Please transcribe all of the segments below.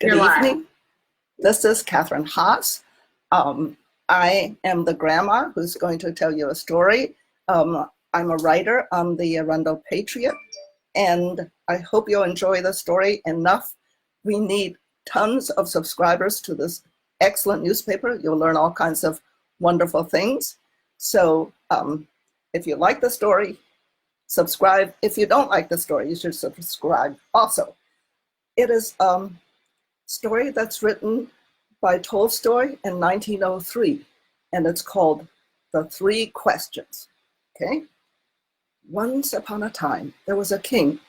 Good evening. This is Katherine Haas. I am the grandma who's going to tell you a story. I'm a writer on the Arundel Patriot, and I hope you'll enjoy the story enough. We need tons of subscribers to this excellent newspaper. You'll learn all kinds of wonderful things. So if you like the story, subscribe. If you don't like the story, you should subscribe also. It is a story that's written by Tolstoy in 1903, and it's called The Three Questions. Okay? Once upon a time, there was a king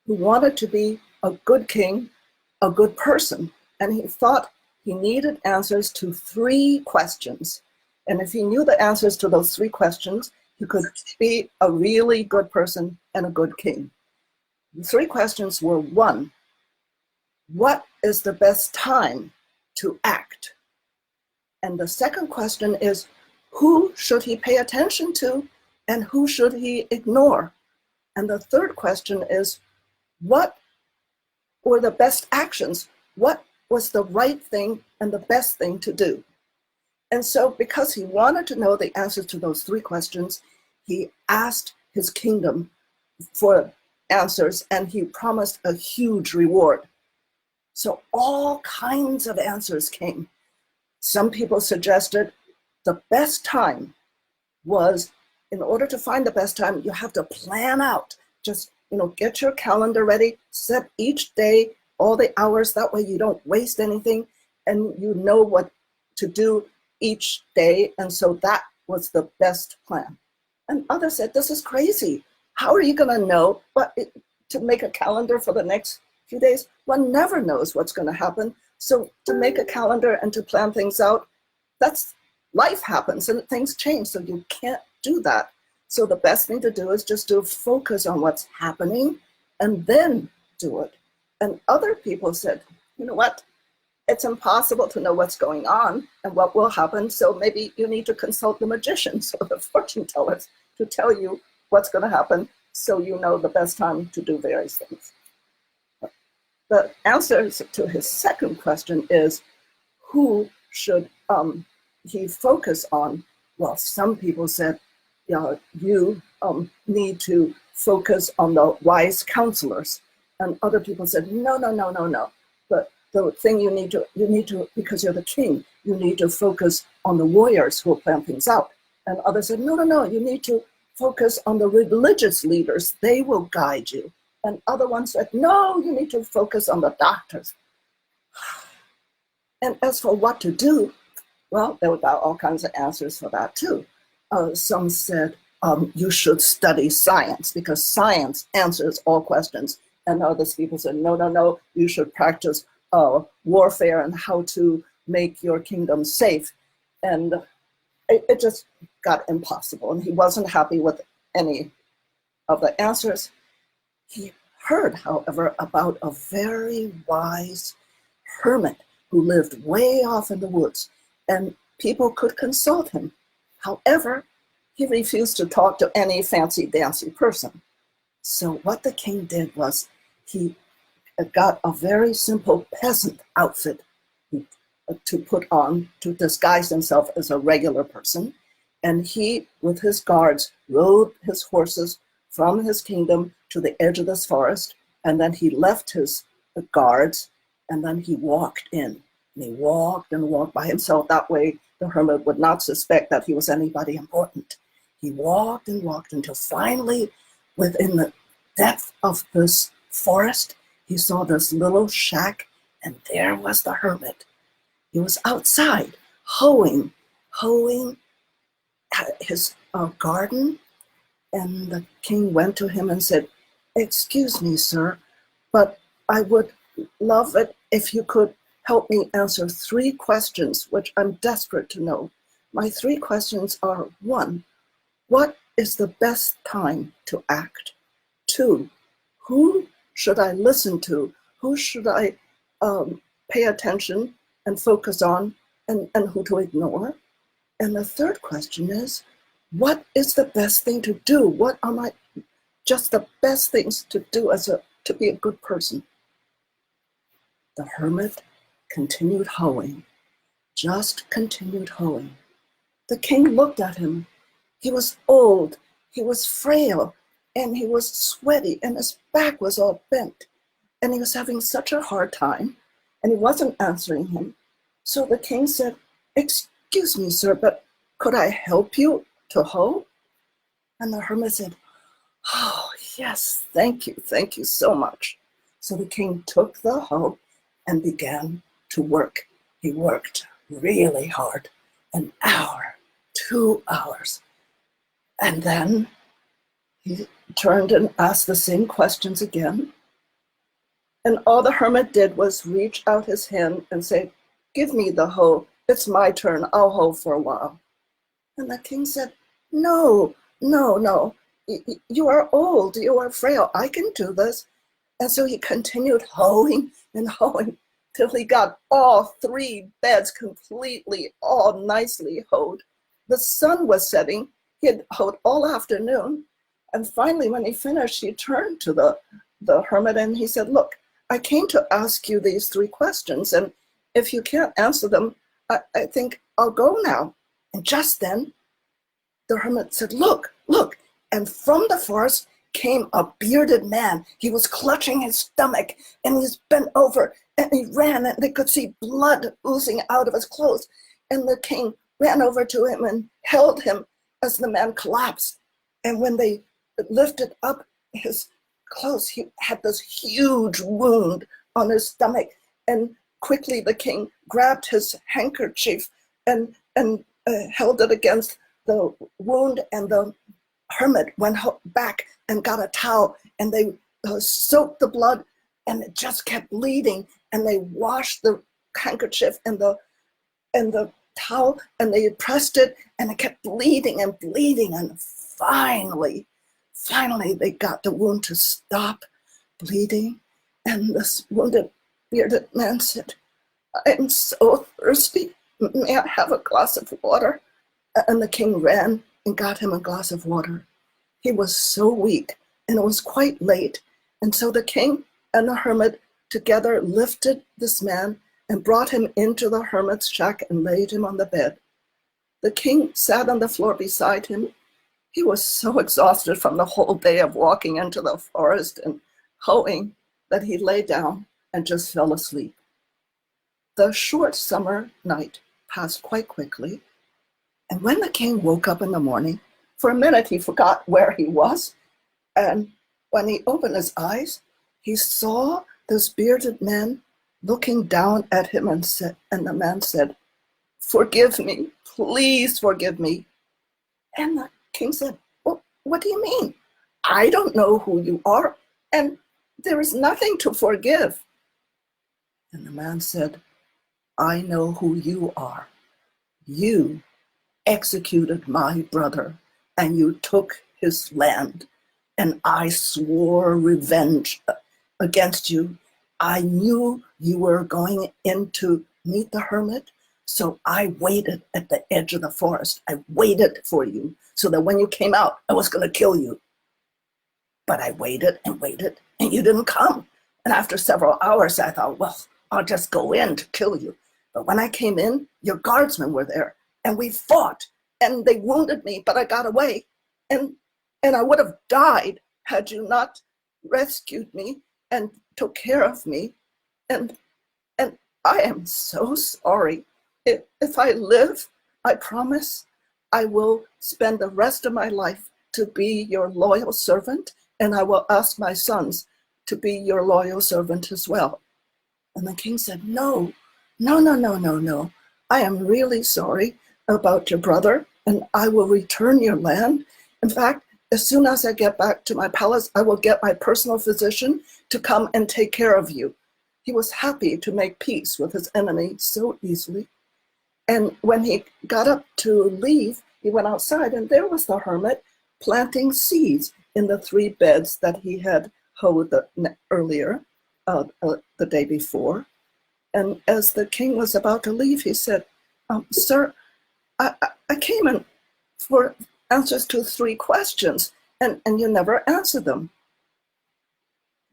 who wanted to be a good king, a good person, and he thought he needed answers to three questions. And if he knew the answers to those three questions, he could be a really good person and a good king. The three questions were: one, what is the best time to act? And the second question is, who should he pay attention to and who should he ignore? And the third question is, what were the best actions? What was the right thing and the best thing to do? And so because he wanted to know the answers to those three questions, he asked his kingdom for answers, and he promised a huge reward. So all kinds of answers came. Some people suggested the best time was, in order to find the best time, you have to plan out. Just, get your calendar ready, set each day, all the hours, that way you don't waste anything, and you know what to do each day. And so that was the best plan. And others said, this is crazy. How are you gonna know to make a calendar for the next few days? One never knows what's going to happen. So to make a calendar and to plan things out, that's life happens and things change. So you can't do that. So the best thing to do is just to focus on what's happening and then do it. And other people said, you know what? It's impossible to know what's going on and what will happen. So maybe you need to consult the magicians or the fortune tellers to tell you what's going to happen, so you know the best time to do various things. The answer to his second question is, who should he focus on? Well, some people said, you need to focus on the wise counselors. And other people said, no. But the thing you need to, because you're the king, you need to focus on the warriors who will plan things out. And others said, no, you need to focus on the religious leaders. They will guide you. And other ones said, no, you need to focus on the doctors. And as for what to do, well, there were all kinds of answers for that too. Some said, you should study science because science answers all questions. And others people said, no, you should practice warfare and how to make your kingdom safe. And it just got impossible. And he wasn't happy with any of the answers. He heard, however, about a very wise hermit who lived way off in the woods, and people could consult him. However, he refused to talk to any fancy-dancy person. So what the king did was he got a very simple peasant outfit to put on to disguise himself as a regular person. And he, with his guards, rode his horses from his kingdom to the edge of this forest, and then he left his guards, and then he walked in. And he walked and walked by himself. That way the hermit would not suspect that he was anybody important. He walked and walked until finally, within the depth of this forest, he saw this little shack, and there was the hermit. He was outside hoeing his garden. And the king went to him and said, excuse me, sir, but I would love it if you could help me answer three questions, which I'm desperate to know. My three questions are: one, what is the best time to act? Two, who should I listen to? Who should I pay attention and focus on, and who to ignore? And the third question is, what is the best thing to do? What are just the best things to do to be a good person? The hermit continued hoeing, just continued hoeing. The king looked at him. He was old, he was frail, and he was sweaty, and his back was all bent. And he was having such a hard time, and he wasn't answering him. So the king said, "Excuse me, sir, but could I help you to hoe?" And the hermit said, "Oh, yes, thank you so much." So the king took the hoe and began to work. He worked really hard, an hour, 2 hours. And then he turned and asked the same questions again. And all the hermit did was reach out his hand and say, "Give me the hoe. It's my turn. I'll hoe for a while." And the king said, "No, no, no. You are old. You are frail. I can do this." And so he continued hoeing and hoeing till he got all 3 beds completely, all nicely hoed. The sun was setting. He had hoed all afternoon. And finally, when he finished, he turned to the hermit and he said, "Look, I came to ask you these 3 questions. And if you can't answer them, I think I'll go now." And just then, the hermit said, "Look, look." And from the forest came a bearded man. He was clutching his stomach and he's bent over and he ran and they could see blood oozing out of his clothes. And the king ran over to him and held him as the man collapsed. And when they lifted up his clothes, he had this huge wound on his stomach. And quickly the king grabbed his handkerchief and held it against the wound, and the hermit went back and got a towel and they soaked the blood and it just kept bleeding, and they washed the handkerchief and the towel and they pressed it and it kept bleeding and bleeding, and finally they got the wound to stop bleeding. And this wounded bearded man said, "I'm so thirsty. May I have a glass of water?" And the king ran and got him a glass of water. He was so weak and it was quite late. And so the king and the hermit together lifted this man and brought him into the hermit's shack and laid him on the bed. The king sat on the floor beside him. He was so exhausted from the whole day of walking into the forest and hoeing that he lay down and just fell asleep. The short summer night passed quite quickly. And when the king woke up in the morning, for a minute he forgot where he was. And when he opened his eyes, he saw this bearded man looking down at him and the man said, "Forgive me, please forgive me." And the king said, "Well, what do you mean? I don't know who you are, and there is nothing to forgive." And the man said, "I know who you are. You executed my brother, and you took his land, and I swore revenge against you. I knew you were going in to meet the hermit, so I waited at the edge of the forest. I waited for you so that when you came out, I was going to kill you. But I waited and waited, and you didn't come. And after several hours, I thought, well, I'll just go in to kill you. But when I came in, your guardsmen were there, and we fought, and they wounded me, but I got away. And I would have died had you not rescued me and took care of me. And I am so sorry. If I live, I promise I will spend the rest of my life to be your loyal servant, and I will ask my sons to be your loyal servant as well." And the king said, "No. I am really sorry about your brother, and I will return your land. In fact, as soon as I get back to my palace, I will get my personal physician to come and take care of you." He was happy to make peace with his enemy so easily. And when he got up to leave, he went outside, and there was the hermit planting seeds in the 3 beds that he had hoed earlier, the day before. And as the king was about to leave, he said, "Sir, I came in for answers to 3 questions, and you never answered them."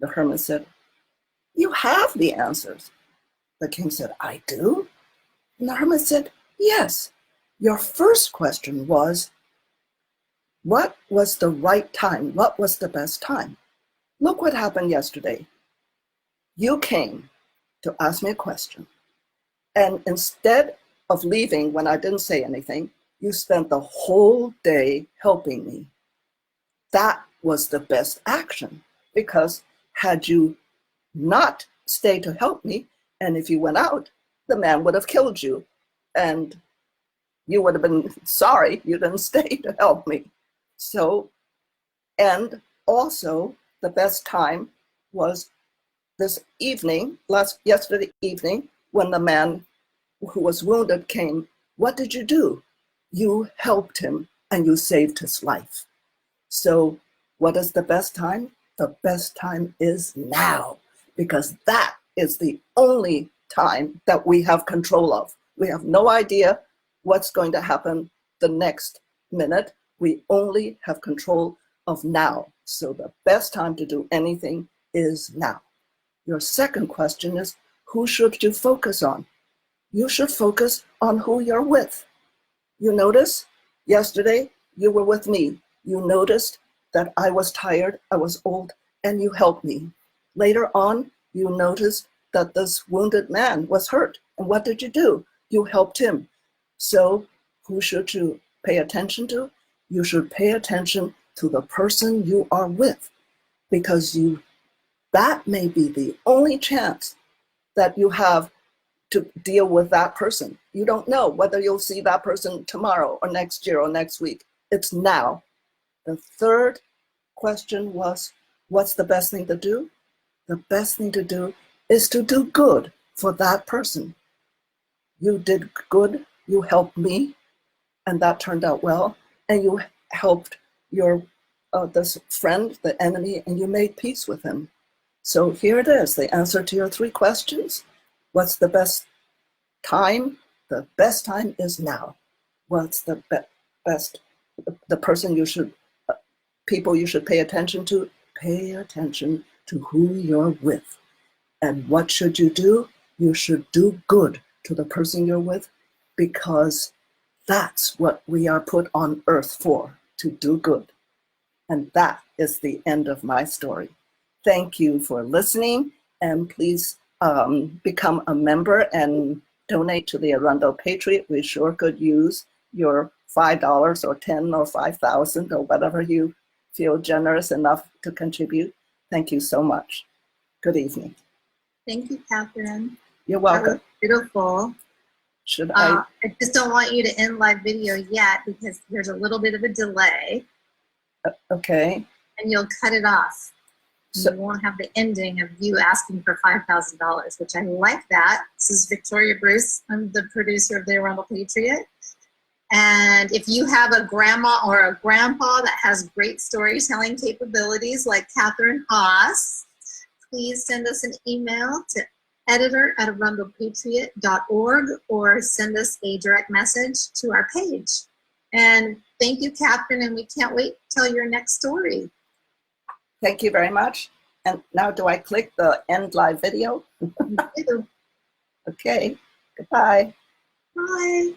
The hermit said, "You have the answers. The king said, I do? And the hermit said, yes. Your first question was, what was the right time? What was the best time? Look what happened yesterday. You came to ask me a question. And instead of leaving when I didn't say anything, you spent the whole day helping me. That was the best action, because had you not stayed to help me, and if you went out, the man would have killed you, and you would have been sorry you didn't stay to help me. So, and also the best time was this evening, yesterday evening, when the man who was wounded came. What did you do? You helped him and you saved his life. So what is the best time? The best time is now, because that is the only time that we have control of. We have no idea what's going to happen the next minute. We only have control of now. So the best time to do anything is now. Your second question is, who should you focus on? You should focus on who you're with. You notice yesterday you were with me. You noticed that I was tired, I was old, and you helped me. Later on, you noticed that this wounded man was hurt. And what did you do? You helped him. So who should you pay attention to? You should pay attention to the person you are with, because that may be the only chance that you have to deal with that person. You don't know whether you'll see that person tomorrow or next year or next week. It's now. The third question was, what's the best thing to do? The best thing to do is to do good for that person. You did good, you helped me, and that turned out well. And you helped your this friend, the enemy, and you made peace with him. So here it is, the answer to your three questions. What's the best time? The best time is now. What's the best, the person you should, people you should pay attention to? Pay attention to who you're with. And what should you do? You should do good to the person you're with, because that's what we are put on earth for, to do good. And that is the end of my story. Thank you for listening, and please become a member and donate to the Arundel Patriot. We sure could use your $5 or 10 or 5,000 or whatever you feel generous enough to contribute. Thank you so much. Good evening. Thank you, Katherine. You're welcome. That was beautiful. Should I just don't want you to end live video yet, because there's a little bit of a delay. Okay. And you'll cut it off. So, you won't have the ending of you asking for $5,000, which I like that. This is Victoria Bruce. I'm the producer of the Arundel Patriot. And if you have a grandma or a grandpa that has great storytelling capabilities like Katherine Haas, please send us an email to editor@arundelpatriot.org or send us a direct message to our page. And thank you, Katherine, and we can't wait to tell your next story. Thank you very much. And now do I click the end live video? You do. Okay, goodbye. Bye.